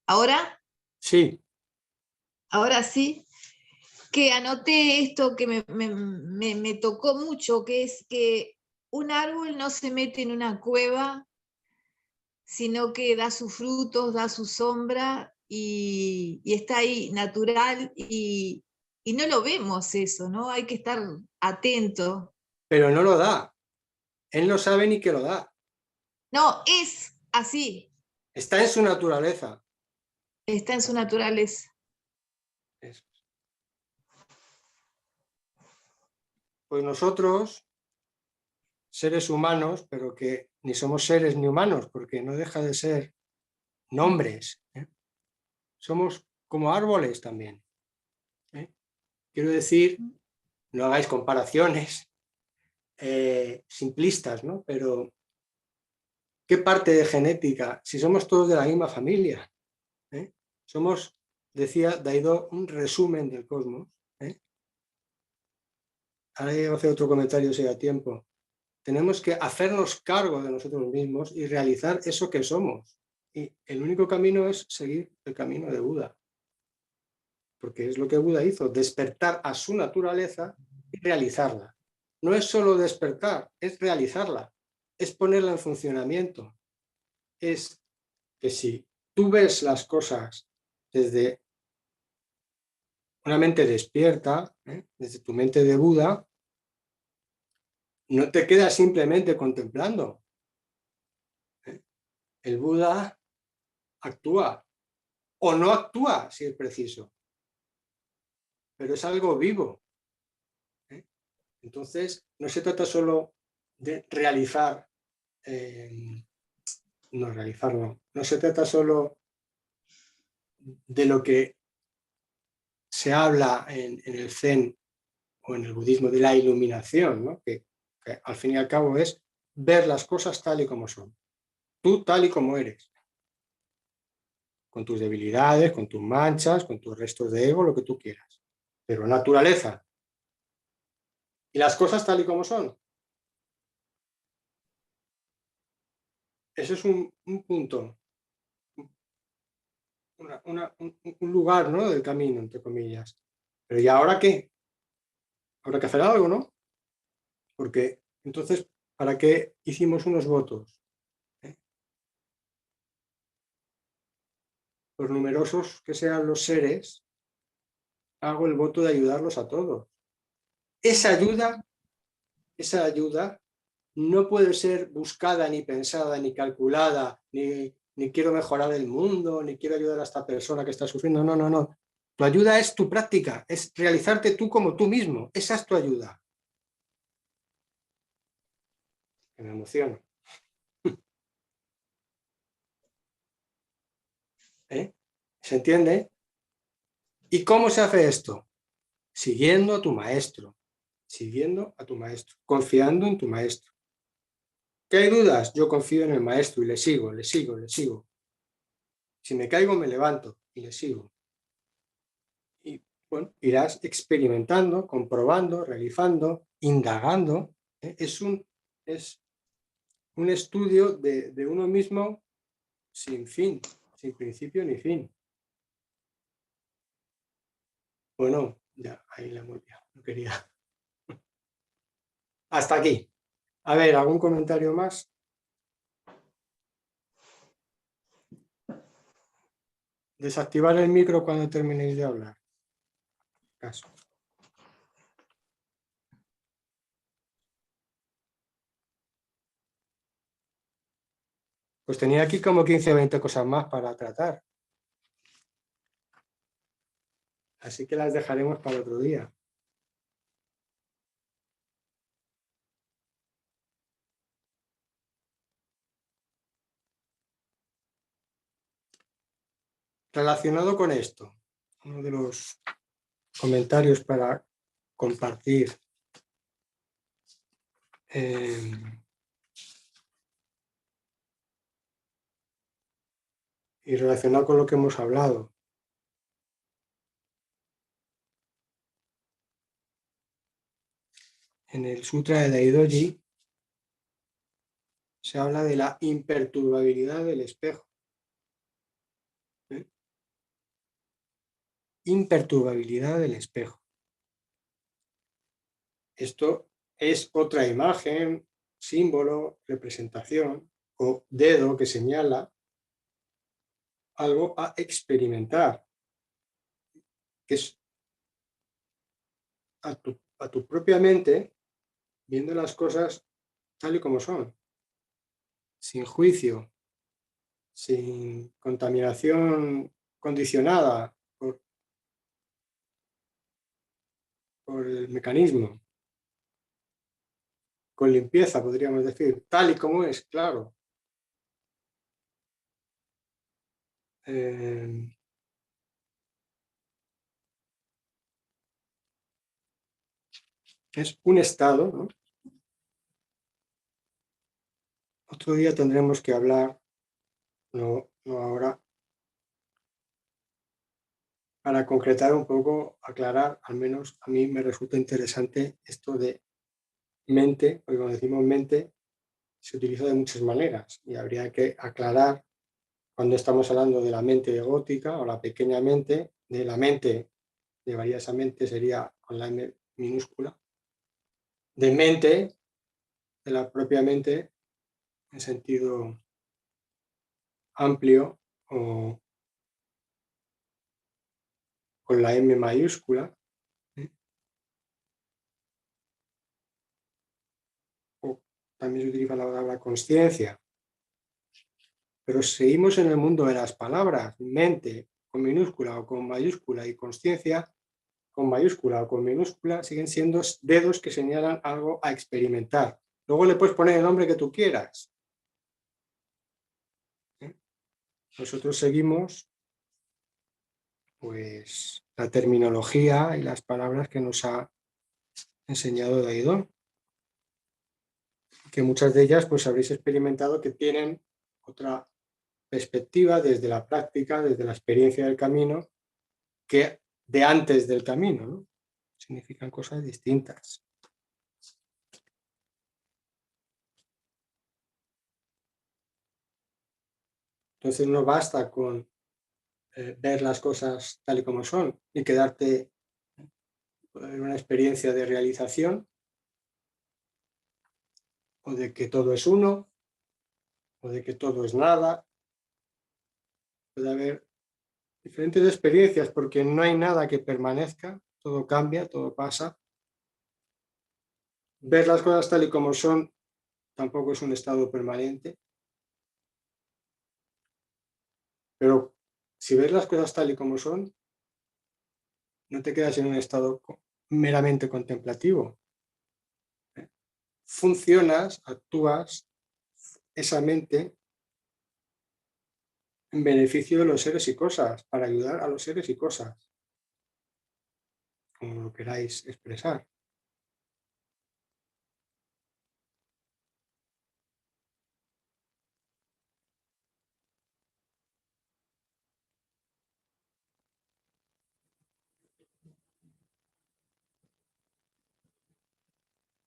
B: ahora,
A: Sí.
B: ahora sí, que anoté esto que me tocó mucho, que es que un árbol no se mete en una cueva, sino que da sus frutos, da su sombra y está ahí natural y no lo vemos eso, ¿no? Hay que estar atento.
A: Pero no lo da. Él no sabe ni que lo da.
B: No, es así,
A: Está en su naturaleza.
B: está en su naturaleza.
A: Eso. Pues nosotros, seres humanos, pero que ni somos seres ni humanos, porque no deja de ser nombres, ¿eh? Somos como árboles también, ¿eh? Quiero decir, no hagáis comparaciones simplistas, ¿no? Pero ¿qué parte de genética? Si somos todos de la misma familia, ¿eh? Somos, decía Daido, un resumen del cosmos, ¿eh? Ahora voy a hacer otro comentario si da tiempo. Tenemos que hacernos cargo de nosotros mismos y realizar eso que somos. Y el único camino es seguir el camino de Buda, porque es lo que Buda hizo, despertar a su naturaleza y realizarla. No es solo despertar, es realizarla, es ponerla en funcionamiento. Es que si tú ves las cosas desde una mente despierta, desde tu mente de Buda, no te quedas simplemente contemplando. El Buda actúa o no actúa si es preciso, pero es algo vivo. Entonces, no se trata solo de realizar, no se trata solo de lo que se habla en el Zen o en el budismo de la iluminación, ¿no? Que al fin y al cabo es ver las cosas tal y como son, tú tal y como eres, con tus debilidades, con tus manchas, con tus restos de ego, lo que tú quieras, pero naturaleza y las cosas tal y como son. Ese es un punto, un lugar, ¿no?, del camino, entre comillas. Pero ¿y ahora qué? Habrá que hacer algo, ¿no? Porque entonces, ¿para qué hicimos unos votos? ¿Eh? Por numerosos que sean los seres, hago el voto de ayudarlos a todos. Esa ayuda no puede ser buscada, ni pensada, ni calculada, ni quiero mejorar el mundo, ni quiero ayudar a esta persona que está sufriendo. No, no, no. Tu ayuda es tu práctica, es realizarte tú como tú mismo. Esa es tu ayuda. Me emociono. ¿Eh? ¿Se entiende? ¿Y cómo se hace esto? Siguiendo a tu maestro, siguiendo a tu maestro, confiando en tu maestro. ¿Qué hay dudas? Yo confío en el maestro y le sigo, le sigo, le sigo. Si me caigo, me levanto y le sigo. Y bueno, irás experimentando, comprobando, realizando, indagando. ¿Eh? Es un estudio de uno mismo sin fin, sin principio ni fin. Bueno, ya, ahí la hemos liado, no quería. Hasta aquí. A ver, ¿algún comentario más? Desactivar el micro cuando terminéis de hablar. Caso. Pues tenía aquí como 15 o 20 cosas más para tratar. Así que las dejaremos para otro día. Relacionado con esto, uno de los comentarios para compartir y relacionado con lo que hemos hablado. En el Sutra de Daidoji se habla de la imperturbabilidad del espejo. ¿Eh? Imperturbabilidad del espejo. Esto es otra imagen, símbolo, representación o dedo que señala algo a experimentar, que es a tu propia mente viendo las cosas tal y como son, sin juicio, sin contaminación condicionada por el mecanismo, con limpieza, podríamos decir, tal y como es, claro. Eh, es un estado, ¿no? Otro día tendremos que hablar, no ahora, para concretar un poco, aclarar, al menos a mí me resulta interesante esto de mente, porque cuando decimos mente se utiliza de muchas maneras y habría que aclarar cuando estamos hablando de la mente egótica o la pequeña mente, de la mente, llevaría esa mente, sería con la M minúscula, de mente, de la propia mente en sentido amplio o con la M mayúscula, ¿eh? O también se utiliza la palabra conciencia. Pero seguimos en el mundo de las palabras, mente con minúscula o con mayúscula y conciencia con mayúscula o con minúscula siguen siendo dedos que señalan algo a experimentar. Luego le puedes poner el nombre que tú quieras. ¿Eh? Nosotros seguimos pues la terminología y las palabras que nos ha enseñado Daidon, que muchas de ellas pues habréis experimentado que tienen otra perspectiva desde la práctica, desde la experiencia del camino, que de antes del camino, ¿no? Significan cosas distintas. Entonces no basta con ver las cosas tal y como son y quedarte en una experiencia de realización o de que todo es uno o de que todo es nada. Puede haber diferentes experiencias porque no hay nada que permanezca, todo cambia, todo pasa. Ver las cosas tal y como son tampoco es un estado permanente, pero si ves las cosas tal y como son, no te quedas en un estado meramente contemplativo. Funcionas, actúas esa mente en beneficio de los seres y cosas, para ayudar a los seres y cosas, como lo queráis expresar.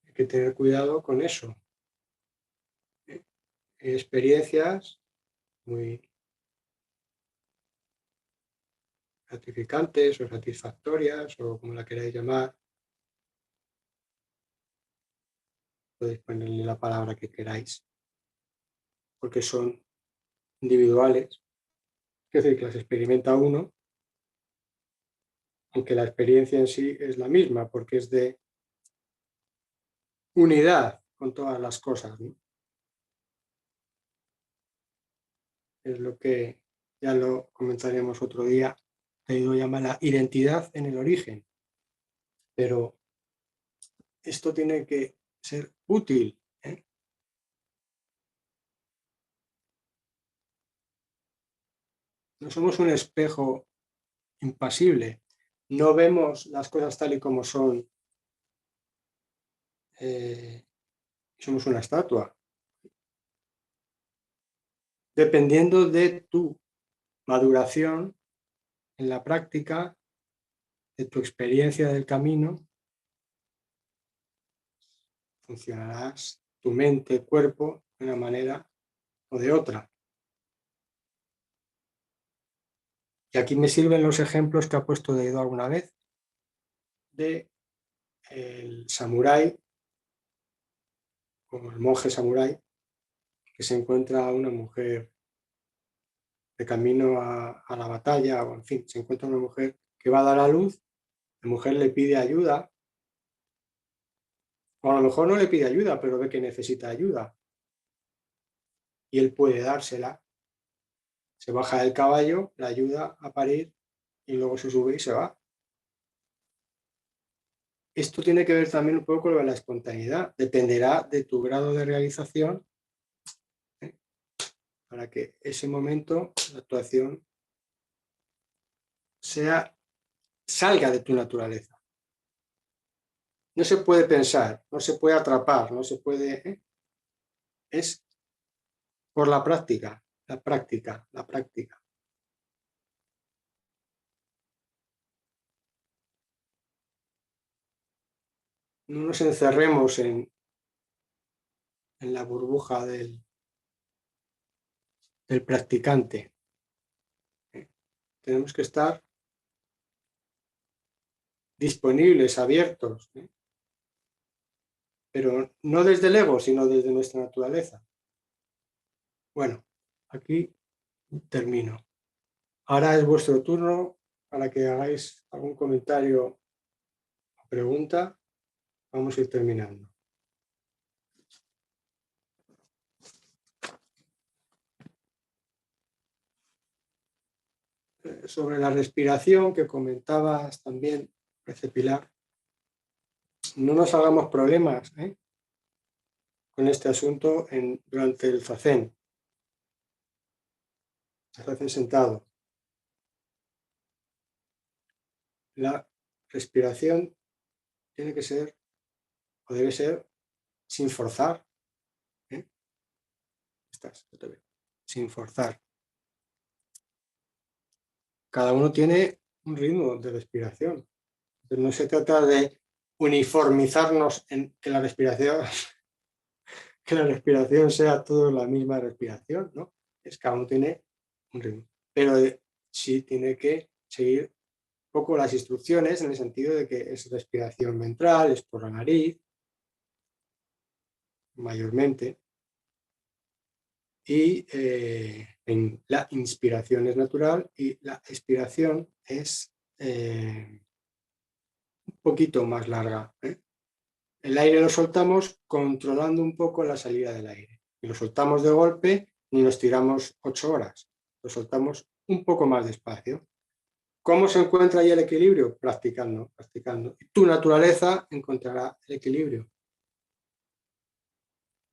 A: Hay que tener cuidado con eso. Hay experiencias muy gratificantes o satisfactorias, o como la queráis llamar, podéis ponerle la palabra que queráis, porque son individuales, es decir, que las experimenta uno, aunque la experiencia en sí es la misma, porque es de unidad con todas las cosas, ¿no? Es lo que ya lo comentaremos otro día, que yo llamo la identidad en el origen, pero esto tiene que ser útil, ¿eh? No somos un espejo impasible, no vemos las cosas tal y como son, somos una estatua. Dependiendo de tu maduración en la práctica, de tu experiencia del camino, funcionarás tu mente, cuerpo, de una manera o de otra. Y aquí me sirven los ejemplos que ha puedo Daido alguna vez de el samurái, como el monje samurái, que se encuentra a una mujer de camino a la batalla, o en fin, se encuentra una mujer que va a dar a luz, la mujer le pide ayuda, o a lo mejor no le pide ayuda, pero ve que necesita ayuda, y él puede dársela. Se baja del caballo, la ayuda a parir, y luego se sube y se va. Esto tiene que ver también un poco con la espontaneidad, dependerá de tu grado de realización, ¿eh? Para que ese momento, la actuación, salga de tu naturaleza. No se puede pensar, no se puede atrapar, no se puede... Es por la práctica, la práctica, la práctica. No nos encerremos en la burbuja del practicante. Tenemos que estar disponibles, abiertos, pero no desde el ego, sino desde nuestra naturaleza. Bueno, aquí termino. Ahora es vuestro turno para que hagáis algún comentario o pregunta. Vamos a ir terminando. Sobre la respiración que comentabas también, Pilar, no nos hagamos problemas con este asunto durante el zazen sentado. La respiración tiene que ser, o debe ser, sin forzar. Sin forzar. Cada uno tiene un ritmo de respiración. Entonces, no se trata de uniformizarnos en que la respiración sea toda la misma respiración, ¿no? Cada uno tiene un ritmo. Pero sí tiene que seguir un poco las instrucciones, en el sentido de que es respiración ventral, es por la nariz, mayormente, y la inspiración es natural y la expiración es un poquito más larga. El aire lo soltamos controlando un poco la salida del aire. Y lo soltamos de golpe, ni nos tiramos 8 horas. Lo soltamos un poco más despacio. ¿Cómo se encuentra ahí el equilibrio? Practicando, practicando. Y tu naturaleza encontrará el equilibrio.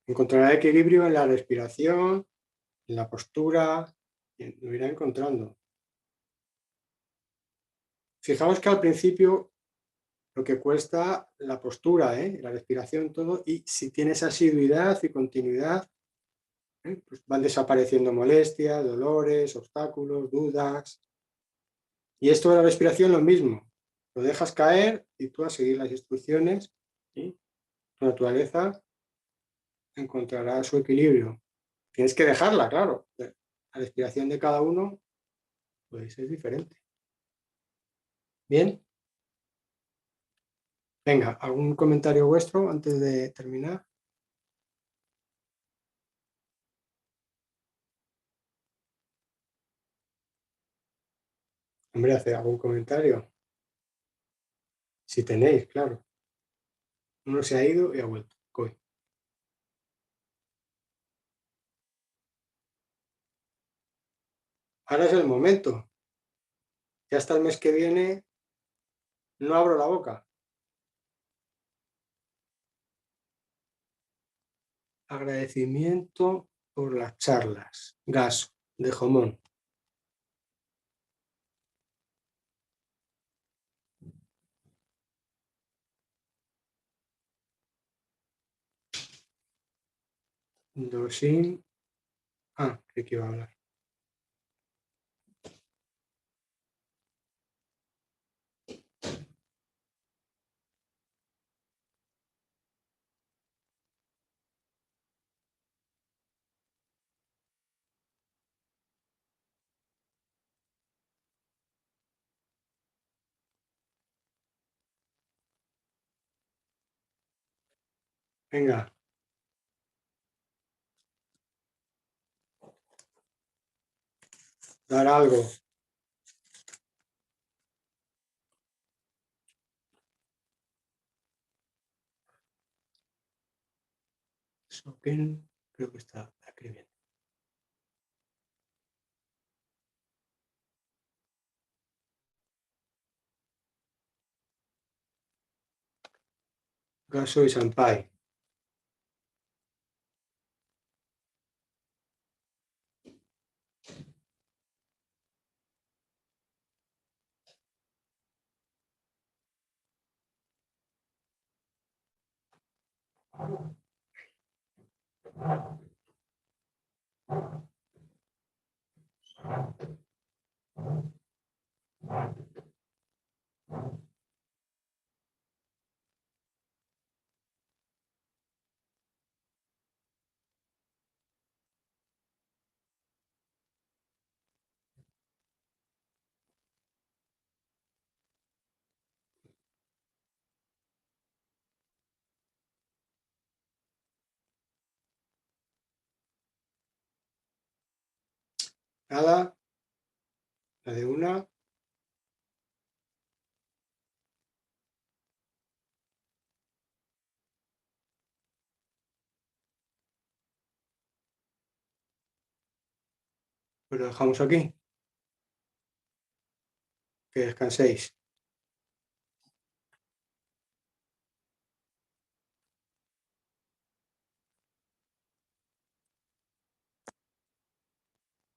A: Encontrará el equilibrio en la respiración, en la postura, y lo irá encontrando. Fijaos que al principio lo que cuesta la postura, la respiración, todo, y si tienes asiduidad y continuidad, pues van desapareciendo molestias, dolores, obstáculos, dudas. Y esto de la respiración lo mismo, lo dejas caer y tú a seguir las instrucciones y tu naturaleza encontrará su equilibrio. Tienes que dejarla, claro. La respiración de cada uno pues, es diferente. Bien. Venga, ¿algún comentario vuestro antes de terminar? Hombre, ¿hace algún comentario? Si tenéis, claro. Uno se ha ido y ha vuelto. Coy. Ahora es el momento. Ya hasta el mes que viene no abro la boca. Agradecimiento por las charlas. Gaso, de Jomón. Dosin. Ah, creí que iba a hablar. Venga, dar algo. Soken, creo que está escribiendo. Gaso y Sampai. Nada, la de una. Pues lo dejamos aquí. Que descanséis.